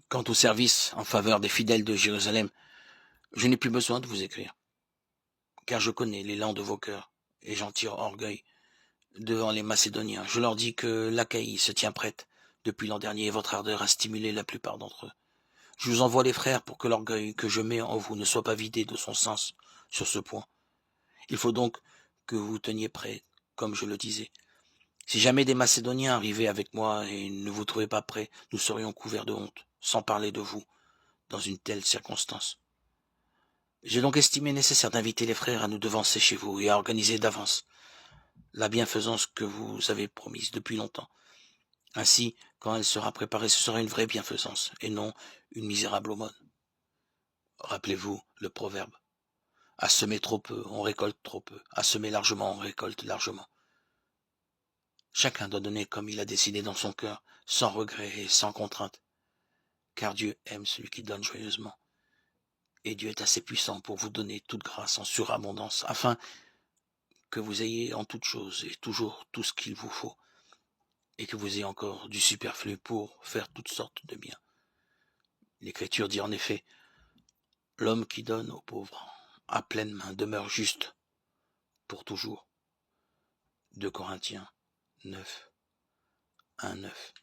Quant au service en faveur des fidèles de Jérusalem, je n'ai plus besoin de vous écrire, car je connais l'élan de vos cœurs, et j'en tire orgueil devant les Macédoniens. Je leur dis que l'Achaïe se tient prête depuis l'an dernier, et votre ardeur a stimulé la plupart d'entre eux. Je vous envoie les frères pour que l'orgueil que je mets en vous ne soit pas vidé de son sens sur ce point. Il faut donc que vous teniez prêt, comme je le disais. Si jamais des Macédoniens arrivaient avec moi et ne vous trouvaient pas prêts, nous serions couverts de honte, sans parler de vous, dans une telle circonstance. J'ai donc estimé nécessaire d'inviter les frères à nous devancer chez vous et à organiser d'avance la bienfaisance que vous avez promise depuis longtemps. Ainsi, quand elle sera préparée, ce sera une vraie bienfaisance, et non une misérable aumône. Rappelez-vous le proverbe. À semer trop peu, on récolte trop peu. À semer largement, on récolte largement. Chacun doit donner comme il a décidé dans son cœur, sans regret et sans contrainte. Car Dieu aime celui qui donne joyeusement. Et Dieu est assez puissant pour vous donner toute grâce en surabondance, afin que vous ayez en toute chose et toujours tout ce qu'il vous faut, et que vous ayez encore du superflu pour faire toutes sortes de biens. L'Écriture dit en effet, l'homme qui donne aux pauvres à pleine main demeure juste pour toujours. 2 Corinthiens 9, 1, 9.